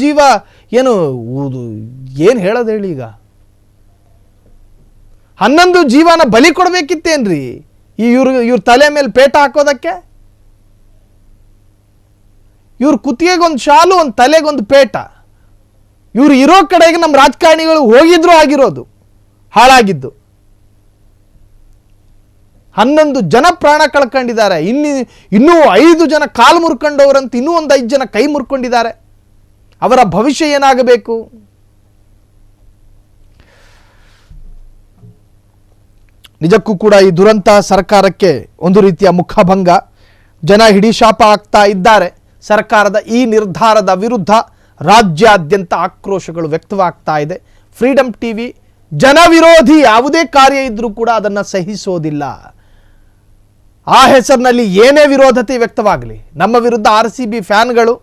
ಜೀವ ಏನು ಹೇಳೋದು ಹೇಳಿ. ಈಗ 11 ಜೀವನ ಬಲಿ ಕೊಡಬೇಕಿತ್ತೇನ್ರಿ ಇವ್ರ ತಲೆ ಮೇಲೆ ಪೇಟ ಹಾಕೋದಕ್ಕೆ? ಇವ್ರ ಕುತ್ತಿಗೆಗೊಂದು ಶಾಲು, ಒಂದು ತಲೆಗೊಂದು ಪೇಟ. ಇವ್ರು ಇರೋ ಕಡೆಗೆ ನಮ್ಮ ರಾಜಕಾರಣಿಗಳು ಹೋಗಿದ್ರು ಆಗಿರೋದು, ಹಾಳಾಗಿದ್ದು. 11 ಜನ ಪ್ರಾಣ ಕಳ್ಕೊಂಡಿದ್ದಾರೆ. ಇನ್ನೂ 5 ಜನ ಕಾಲು ಮುರ್ಕೊಂಡವರಂತ ಇನ್ನೂ ಒಂದು 5 ಜನ ಕೈ ಮುರ್ಕೊಂಡಿದ್ದಾರೆ. ಅವರ ಭವಿಷ್ಯ ಏನಾಗಬೇಕು? ನಿಜಕ್ಕೂ ಕೂಡ ಈ ದುರಂತ ಸರ್ಕಾರಕ್ಕೆ ಒಂದು ರೀತಿಯ ಮುಖಭಂಗ. ಜನ ಹಿಡಿಶಾಪ ಆಗ್ತಾ ಇದ್ದಾರೆ. ಸರ್ಕಾರದ ಈ ನಿರ್ಧಾರದ ವಿರುದ್ಧ ರಾಜ್ಯಾದ್ಯಂತ ಆಕ್ರೋಶಗಳು ವ್ಯಕ್ತವಾಗ್ತಾ ಇದೆ. ಫ್ರೀಡಮ್ ಟಿವಿ ಜನ ವಿರೋಧಿ ಯಾವುದೇ ಕಾರ್ಯ ಇದ್ರೂ ಕೂಡ ಅದನ್ನು ಸಹಿಸೋದಿಲ್ಲ. ಆ ಹೆಸರಿನಲ್ಲಿ ಏನೇ ವಿರೋಧತೆ ವ್ಯಕ್ತವಾಗಲಿ, ನಮ್ಮ ವಿರುದ್ಧ RCB ಫ್ಯಾನ್ಗಳು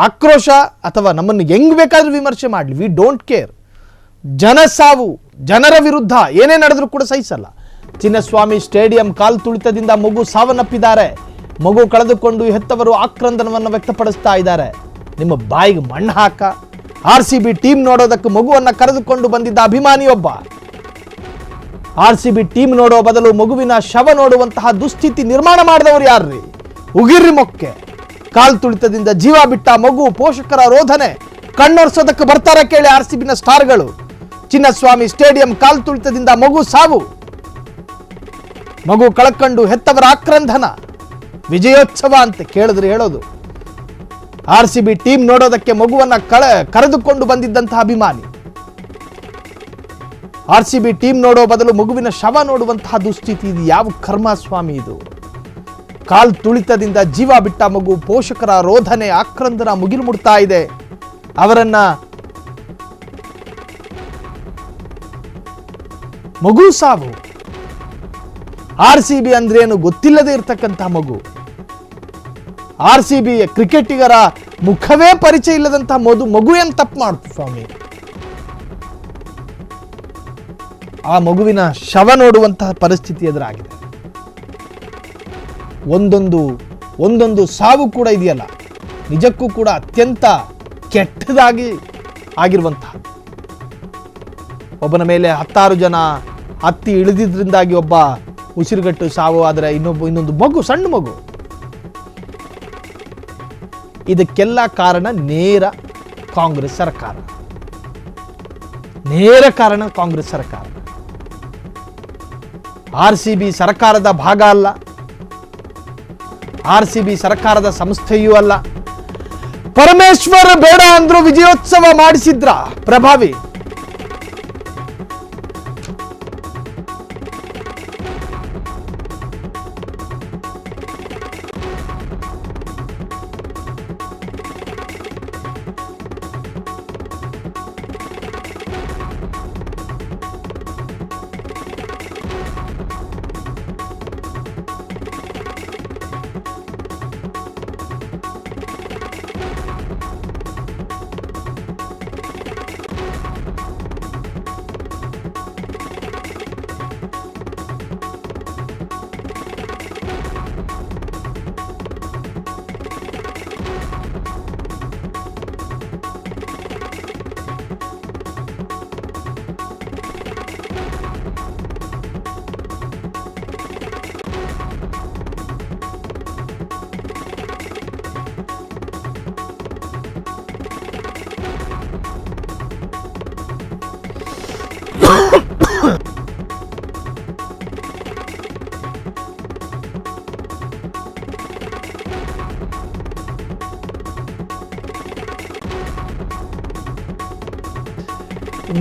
ಆಕ್ರೋಶ ಅಥವಾ ನಮ್ಮನ್ನು ಹೆಂಗ್ ಬೇಕಾದ್ರೂ ವಿಮರ್ಶೆ ಮಾಡಲಿ, ವಿ ಡೋಂಟ್ ಕೇರ್. ಜನ ಸಾವು, ಜನರ ವಿರುದ್ಧ ಏನೇ ನಡೆದ್ರೂ ಕೂಡ ಸಹಿಸಲ್ಲ. ಚಿನ್ನಸ್ವಾಮಿ ಸ್ಟೇಡಿಯಂ ಕಾಲ್ ತುಳಿತದಿಂದ ಮಗು ಸಾವನ್ನಪ್ಪಿದ್ದಾರೆ. ಮಗು ಕಳೆದುಕೊಂಡು ಹೆತ್ತವರು ಆಕ್ರಂದನವನ್ನು ವ್ಯಕ್ತಪಡಿಸ್ತಾ ಇದ್ದಾರೆ. ನಿಮ್ಮ ಬಾಯಿಗೆ ಮಣ್ಣು ಹಾಕ. RCB ಟೀಮ್ ನೋಡೋದಕ್ಕೆ ಮಗುವನ್ನು ಕರೆದುಕೊಂಡು ಬಂದಿದ್ದ ಅಭಿಮಾನಿಯೊಬ್ಬ RCB ಟೀಮ್ ನೋಡೋ ಬದಲು ಮಗುವಿನ ಶವ ನೋಡುವಂತಹ ದುಸ್ಥಿತಿ ನಿರ್ಮಾಣ ಮಾಡಿದವರು ಯಾರ್ರಿ? ಉಗಿರ್ರಿ ಮೊಕ್ಕೆ. ಕಾಲ್ ತುಳಿತದಿಂದ ಜೀವ ಬಿಟ್ಟ ಮಗು, ಪೋಷಕರ ರೋಧನೆ ಕಣ್ಣೊರ್ಸೋದಕ್ಕೆ ಬರ್ತಾರೆ ಕೇಳಿ RCBನ ಸ್ಟಾರ್ಗಳು. ಚಿನ್ನಸ್ವಾಮಿ ಸ್ಟೇಡಿಯಂ ಕಾಲ್ ತುಳಿತದಿಂದ ಮಗು ಸಾವು, ಮಗು ಕಳ್ಕೊಂಡು ಹೆತ್ತವರ ಆಕ್ರಂದನ, ವಿಜಯೋತ್ಸವ ಅಂತ ಕೇಳಿದ್ರೆ ಹೇಳೋದು. RCB ಟೀಮ್ ನೋಡೋದಕ್ಕೆ ಮಗುವನ್ನ ಕರೆದುಕೊಂಡು ಬಂದಿದ್ದಂತಹ ಅಭಿಮಾನಿ RCB ಟೀಮ್ ನೋಡೋ ಬದಲು ಮಗುವಿನ ಶವ ನೋಡುವಂತಹ ದುಸ್ಥಿತಿ. ಇದು ಯಾವ ಕರ್ಮ ಸ್ವಾಮಿ ಇದು? ಕಾಲ್ ತುಳಿತದಿಂದ ಜೀವ ಬಿಟ್ಟ ಮಗು, ಪೋಷಕರ ರೋಧನೆ, ಆಕ್ರಂದನ ಮುಗಿಲು ಮುಡ್ತಾ ಇದೆ. ಅವರನ್ನ ಮಗು ಸಾವು. RCB ಅಂದ್ರೇನು ಗೊತ್ತಿಲ್ಲದೆ ಇರತಕ್ಕಂತಹ ಮಗು, RCB ಕ್ರಿಕೆಟಿಗರ ಮುಖವೇ ಪರಿಚಯ ಇಲ್ಲದಂತಹ ಮಗು ಏನು ತಪ್ಪು ಮಾಡ್ತು ಸ್ವಾಮಿ? ಆ ಮಗುವಿನ ಶವ ನೋಡುವಂತಹ ಪರಿಸ್ಥಿತಿ ಎದುರಾಗಿದೆ. ಒಂದೊಂದು ಸಾವು ಕೂಡ ಇದೆಯಲ್ಲ, ನಿಜಕ್ಕೂ ಕೂಡ ಅತ್ಯಂತ ಕೆಟ್ಟದಾಗಿ ಆಗಿರುವಂತಹ. ಒಬ್ಬನ ಮೇಲೆ 10 ಜನ ಹತ್ತಿ ಇಳಿದಿದ್ರಿಂದಾಗಿ ಒಬ್ಬ ಉಸಿರುಗಟ್ಟು ಸಾವು, ಆದರೆ ಇನ್ನೊಂದು ಮಗು, ಸಣ್ಣ ಮಗು. ಇದಕ್ಕೆಲ್ಲ ಕಾರಣ ನೇರ ಕಾಂಗ್ರೆಸ್ ಸರ್ಕಾರ. RCB ಸರ್ಕಾರದ ಭಾಗ ಅಲ್ಲ, RCB ಸರ್ಕಾರದ ಸಂಸ್ಥೆಯೂ ಅಲ್ಲ. ಪರಮೇಶ್ವರ್ ಬೇಡ ಅಂದ್ರು ವಿಜಯೋತ್ಸವ ಮಾಡಿಸಿದ್ರ ಪ್ರಭಾವಿ.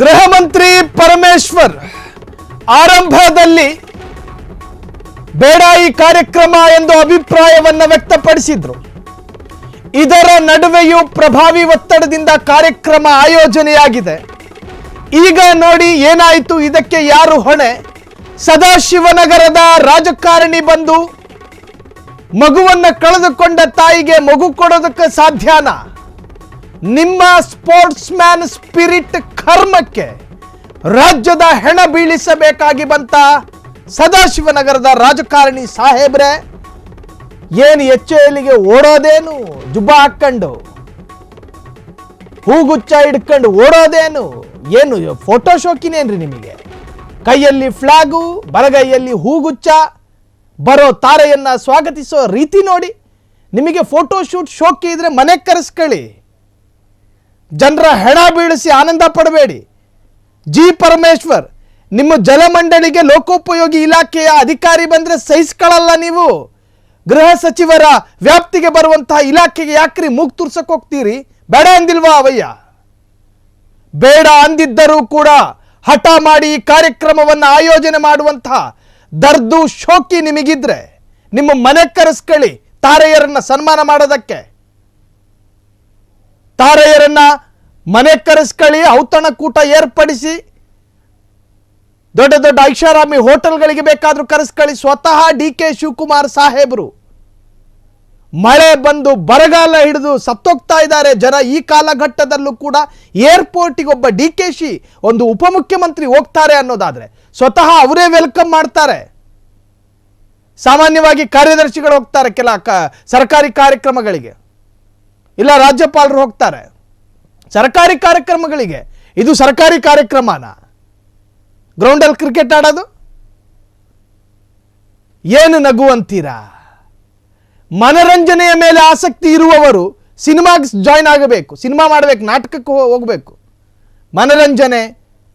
ಗೃಹ ಮಂತ್ರಿ ಪರಮೇಶ್ವರ್ ಆರಂಭದಲ್ಲಿ ಬೇಡ ಈ ಕಾರ್ಯಕ್ರಮ ಎಂದು ಅಭಿಪ್ರಾಯವನ್ನು ವ್ಯಕ್ತಪಡಿಸಿದ್ರು. ಇದರ ನಡುವೆಯೂ ಪ್ರಭಾವಿ ಒತ್ತಡದಿಂದ ಕಾರ್ಯಕ್ರಮ ಆಯೋಜನೆಯಾಗಿದೆ. ಈಗ ನೋಡಿ ಏನಾಯಿತು, ಇದಕ್ಕೆ ಯಾರು ಹೊಣೆ? ಸದಾಶಿವನಗರದ ರಾಜಕಾರಣಿ ಬಂದು ಮಗುವನ್ನ ಕಳೆದುಕೊಂಡ ತಾಯಿಗೆ ಮಗು ಕೊಡೋದಕ್ಕೆ ಸಾಧ್ಯನಾ? ನಿಮ್ಮ ಸ್ಪೋರ್ಟ್ಸ್ ಮ್ಯಾನ್ ಸ್ಪಿರಿಟ್ ಕರ್ಮಕ್ಕೆ ರಾಜ್ಯದ ಹೆಣ ಬೀಳಿಸಬೇಕಾಗಿ ಬಂತ ಸದಾಶಿವನಗರದ ರಾಜಕಾರಣಿ ಸಾಹೇಬ್ರೆ. ಏನು ಎಚ್ಚೆಲಿಗೆ ಓಡೋದೇನು ಜುಬ್ಬ ಹಾಕೊಂಡು? ಹೂಗುಚ್ಚ ಹಿಡ್ಕೊಂಡು ಓಡೋದೇನು? ಏನು ಫೋಟೋ ಶೋಕಿನೇನ್ರಿ ನಿಮಗೆ? ಕೈಯಲ್ಲಿ ಫ್ಲಾಗು, ಬಲಗೈಯಲ್ಲಿ ಹೂಗುಚ್ಚ, ಬರೋ ತಾರೆಯನ್ನ ಸ್ವಾಗತಿಸೋ ರೀತಿ ನೋಡಿ. ನಿಮಗೆ ಫೋಟೋ ಶೂಟ್ ಶೋಕಿ ಇದ್ರೆ ಮನೆ ಕರೆಸ್ಕೊಳ್ಳಿ, ಜನರ ಹೆಣ ಬೀಳಿಸಿ ಆನಂದ ಪಡಬೇಡಿ. ಜಿ ಪರಮೇಶ್ವರ್, ನಿಮ್ಮ ಜಲಮಂಡಳಿಗೆ ಲೋಕೋಪಯೋಗಿ ಇಲಾಖೆಯ ಅಧಿಕಾರಿ ಬಂದ್ರೆ ಸಹಿಸ್ಕೊಳ್ಳಲ್ಲ ನೀವು. ಗೃಹ ಸಚಿವರ ವ್ಯಾಪ್ತಿಗೆ ಬರುವಂತಹ ಇಲಾಖೆಗೆ ಯಾಕ್ರಿ ಮೂಗ್ ತುರ್ಸಕ್ ಹೋಗ್ತೀರಿ? ಬೇಡ ಅಂದಿಲ್ವಾ ಅವಯ್ಯ? ಬೇಡ ಅಂದಿದ್ದರೂ ಕೂಡ ಹಠ ಮಾಡಿ ಈ ಕಾರ್ಯಕ್ರಮವನ್ನು ಆಯೋಜನೆ ಮಾಡುವಂತಹ ದರ್ದು ಶೋಕಿ ನಿಮಗಿದ್ರೆ ನಿಮ್ಮ ಮನೆ ಕರೆಸ್ಕೊಳ್ಳಿ ತಾರೆಯರನ್ನ ಸನ್ಮಾನ ಮಾಡೋದಕ್ಕೆ. ತಾರೆಯರನ್ನ ಮನೆ ಕರೆಸ್ಕೊಳ್ಳಿ, ಔತಣಕೂಟ ಏರ್ಪಡಿಸಿ, ದೊಡ್ಡ ದೊಡ್ಡ ಐಷಾರಾಮಿ ಹೋಟೆಲ್ಗಳಿಗೆ ಬೇಕಾದ್ರೂ ಕರೆಸ್ಕೊಳ್ಳಿ. ಸ್ವತಃ DK ಶಿವಕುಮಾರ್ ಸಾಹೇಬರು ಮಳೆ ಬಂದು ಬರಗಾಲ ಹಿಡಿದು ಸತ್ತೋಗ್ತಾ ಇದ್ದಾರೆ ಜನ. ಈ ಕಾಲಘಟ್ಟದಲ್ಲೂ ಕೂಡ ಏರ್ಪೋರ್ಟಿಗೆ ಒಬ್ಬ DKಶಿ ಒಂದು ಉಪಮುಖ್ಯಮಂತ್ರಿ ಹೋಗ್ತಾರೆ ಅನ್ನೋದಾದ್ರೆ ಸ್ವತಃ ಅವರೇ ವೆಲ್ಕಮ್ ಮಾಡ್ತಾರೆ. ಸಾಮಾನ್ಯವಾಗಿ ಕಾರ್ಯದರ್ಶಿಗಳು ಹೋಗ್ತಾರೆ ಕೆಲ ಸರ್ಕಾರಿ ಕಾರ್ಯಕ್ರಮಗಳಿಗೆ, ಇಲ್ಲ ರಾಜ್ಯಪಾಲರು ಹೋಗ್ತಾರೆ ಸರ್ಕಾರಿ ಕಾರ್ಯಕ್ರಮಗಳಿಗೆ. ಇದು ಸರ್ಕಾರಿ ಕಾರ್ಯಕ್ರಮನ ಗ್ರೌಂಡಲ್ಲಿ ಕ್ರಿಕೆಟ್ ಆಡೋದು? ಏನು ನಗು ಅಂತೀರಾ? ಮನರಂಜನೆಯ ಮೇಲೆ ಆಸಕ್ತಿ ಇರುವವರು ಸಿನಿಮಾಗೆ ಜಾಯ್ನ್ ಆಗಬೇಕು, ಸಿನಿಮಾ ಮಾಡಬೇಕು, ನಾಟಕಕ್ಕೆ ಹೋಗಬೇಕು. ಮನರಂಜನೆ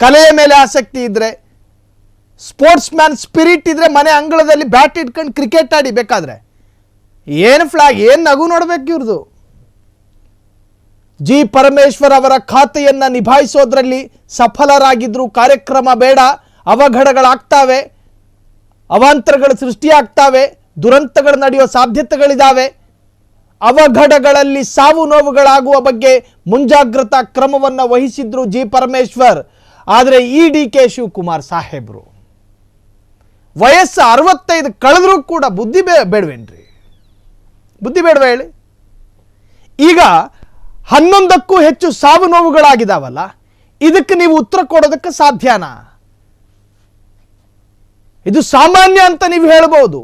ಕಲೆಯ ಮೇಲೆ ಆಸಕ್ತಿ ಇದ್ರೆ, ಸ್ಪೋರ್ಟ್ಸ್ ಮ್ಯಾನ್ ಸ್ಪಿರಿಟ್ ಇದ್ರೆ ಮನೆ ಅಂಗಳದಲ್ಲಿ ಬ್ಯಾಟ್ ಇಟ್ಕೊಂಡು ಕ್ರಿಕೆಟ್ ಆಡಿ ಬೇಕಾದ್ರೆ. ಏನು ಫ್ಲಾಗ್, ಏನು ನಗು ನೋಡ್ಬೇಕು ಇವ್ರದು? ಜಿ ಪರಮೇಶ್ವರ್ ಅವರ ಖಾತೆಯನ್ನ ನಿಭಾಯಿಸೋದ್ರಲ್ಲಿ ಸಫಲರಾಗಿದ್ರು. ಕಾರ್ಯಕ್ರಮ ಬೇಡ, ಅವಘಡಗಳಾಗ್ತಾವೆ, ಅವಾಂತರಗಳು ಸೃಷ್ಟಿಯಾಗ್ತಾವೆ, ದುರಂತಗಳು ನಡೆಯುವ ಸಾಧ್ಯತೆಗಳಿದ್ದಾವೆ. ಅವಘಡಗಳಲ್ಲಿ ಸಾವು ನೋವುಗಳಾಗುವ ಬಗ್ಗೆ ಮುಂಜಾಗ್ರತಾ ಕ್ರಮವನ್ನು ವಹಿಸಿದ್ರು ಜಿ ಪರಮೇಶ್ವರ್. ಆದರೆ ಈ DK ಶಿವಕುಮಾರ್ ಸಾಹೇಬರು ವಯಸ್ಸು 65 ಕಳೆದ್ರೂ ಕೂಡ ಬುದ್ಧಿ ಬೇಡವೇನ್ರಿ? ಬುದ್ಧಿ ಬೇಡವ ಹೇಳಿ? ಈಗ 11ಕ್ಕೂ ಹೆಚ್ಚು ಸಾವು ನೋವುಗಳಾಗಿದಾವಲ್ಲ, ಇದಕ್ಕೆ ನೀವು ಉತ್ತರ ಕೊಡೋದಕ್ಕೆ ಸಾಧ್ಯನಾ? ಇದು ಸಾಮಾನ್ಯ ಅಂತ ನೀವು ಹೇಳಬಹುದು,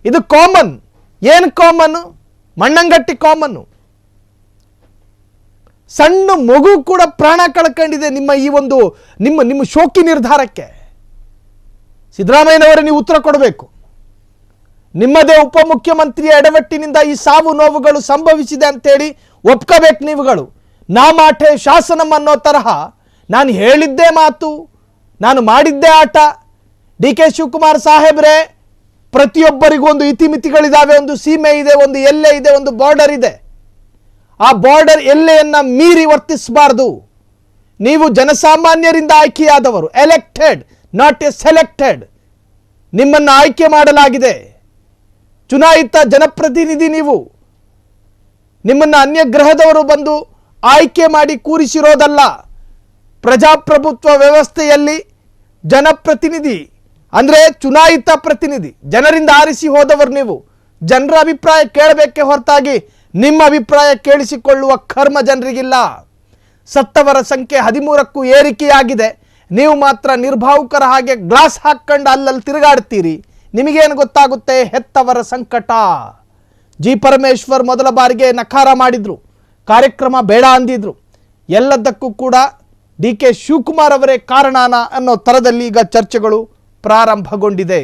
ಇದು ಕಾಮನ್. ಏನು ಕಾಮನ್? ಮಣ್ಣಂಗಟ್ಟಿ ಕಾಮನ್. ಸಣ್ಣ ಮಗು ಕೂಡ ಪ್ರಾಣ ಕಳ್ಕೊಂಡಿದೆ ನಿಮ್ಮ ಈ ಒಂದು ನಿಮ್ಮ ಶೋಕಿ ನಿರ್ಧಾರಕ್ಕೆ. ಸಿದ್ದರಾಮಯ್ಯನವರೇ ನೀವು ಉತ್ತರ ಕೊಡಬೇಕು. ನಿಮ್ಮದೇ ಉಪಮುಖ್ಯಮಂತ್ರಿಯ ಎಡವಟ್ಟಿನಿಂದ ಈ ಸಾವು ನೋವುಗಳು ಸಂಭವಿಸಿದೆ ಅಂತೇಳಿ ಒಪ್ಕೋಬೇಕು ನೀವುಗಳು. ನಾ ಮಾಠೆ ಶಾಸನಂ ಅನ್ನೋ ತರಹ ನಾನು ಹೇಳಿದ್ದೇ ಮಾತು, ನಾನು ಮಾಡಿದ್ದೇ ಆಟ. DK ಶಿವಕುಮಾರ್ ಸಾಹೇಬ್ರೆ, ಪ್ರತಿಯೊಬ್ಬರಿಗೂ ಒಂದು ಇತಿಮಿತಿಗಳಿದಾವೆ, ಒಂದು ಸೀಮೆ ಇದೆ, ಒಂದು ಎಲ್ಲೆ ಇದೆ, ಒಂದು ಬಾರ್ಡರ್ ಇದೆ. ಆ ಬಾರ್ಡರ್ ಎಲ್ಲೆಯನ್ನ ಮೀರಿ ವರ್ತಿಸಬಾರದು. ನೀವು ಜನಸಾಮಾನ್ಯರಿಂದ ಆಯ್ಕೆಯಾದವರು, ಎಲೆಕ್ಟೆಡ್ ನಾಟ್ ಎ ಸೆಲೆಕ್ಟೆಡ್. ನಿಮ್ಮನ್ನು ಆಯ್ಕೆ ಮಾಡಲಾಗಿದೆ, ಚುನಾಯಿತ ಜನಪ್ರತಿನಿಧಿ ನೀವು. ನಿಮ್ಮನ್ನು ಅನ್ಯ ಗ್ರಹದವರು ಬಂದು ಆಯ್ಕೆ ಮಾಡಿ ಕೂರಿಸಿರೋದಲ್ಲ. ಪ್ರಜಾಪ್ರಭುತ್ವ ವ್ಯವಸ್ಥೆಯಲ್ಲಿ ಜನಪ್ರತಿನಿಧಿ ಅಂದ್ರೆ ಚುನಾಯಿತ ಪ್ರತಿನಿಧಿ, ಜನರಿಂದ ಆರಿಸಿ ಹೋದವರು ನೀವು. ಜನರ ಅಭಿಪ್ರಾಯ ಕೇಳಬೇಕೆ ಹೊರತಾಗಿ ನಿಮ್ಮ ಅಭಿಪ್ರಾಯ ಕೇಳಿಸಿಕೊಳ್ಳುವ ಕರ್ಮ ಜನರಿಗಿಲ್ಲ. ಸತ್ತವರ ಸಂಖ್ಯೆ 13ಕ್ಕೂ ಏರಿಕೆಯಾಗಿದೆ. ನೀವು ಮಾತ್ರ ನಿರ್ಭಾವುಕರ ಹಾಗೆ ಗ್ಲಾಸ್ ಹಾಕ್ಕೊಂಡು ಅಲ್ಲಲ್ಲಿ ತಿರುಗಾಡ್ತೀರಿ. ನಿಮಗೇನು ಗೊತ್ತಾಗುತ್ತೆ ಹೆತ್ತವರ ಸಂಕಟ? ಜಿ ಪರಮೇಶ್ವರ್ ಮೊದಲ ಬಾರಿಗೆ ನಕಾರ ಮಾಡಿದ್ರು, ಕಾರ್ಯಕ್ರಮ ಬೇಡ ಅಂದಿದ್ರು. ಎಲ್ಲದಕ್ಕೂ ಕೂಡ DK ಶಿವಕುಮಾರ್ ಅವರೇ ಕಾರಣನ ಅನ್ನೋ ಥರದಲ್ಲಿ ಈಗ ಚರ್ಚೆಗಳು ಪ್ರಾರಂಭಗೊಂಡಿದೆ.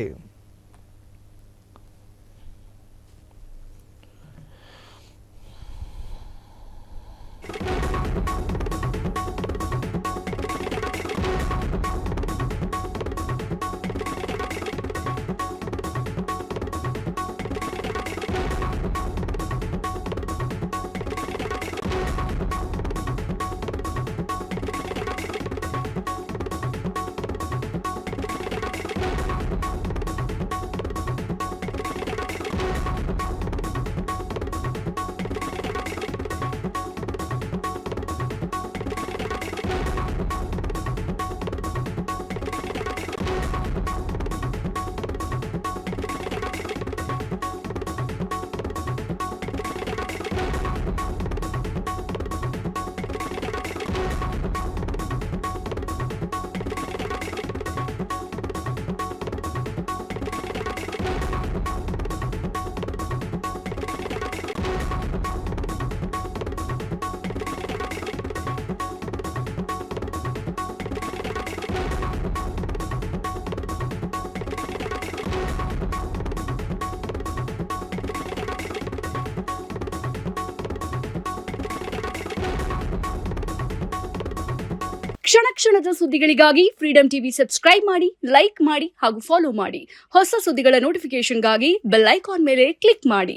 ಕ್ಷಣ ಕ್ಷಣದ ಸುದ್ದಿಗಳಿಗಾಗಿ ಫ್ರೀಡಂ ಟಿವಿ ಸಬ್ಸ್ಕ್ರೈಬ್ ಮಾಡಿ, ಲೈಕ್ ಮಾಡಿ ಹಾಗೂ ಫಾಲೋ ಮಾಡಿ. ಹೊಸ ಸುದ್ದಿಗಳ ನೋಟಿಫಿಕೇಶನ್ಗಾಗಿ ಬೆಲ್ ಐಕಾನ್ ಮೇಲೆ ಕ್ಲಿಕ್ ಮಾಡಿ.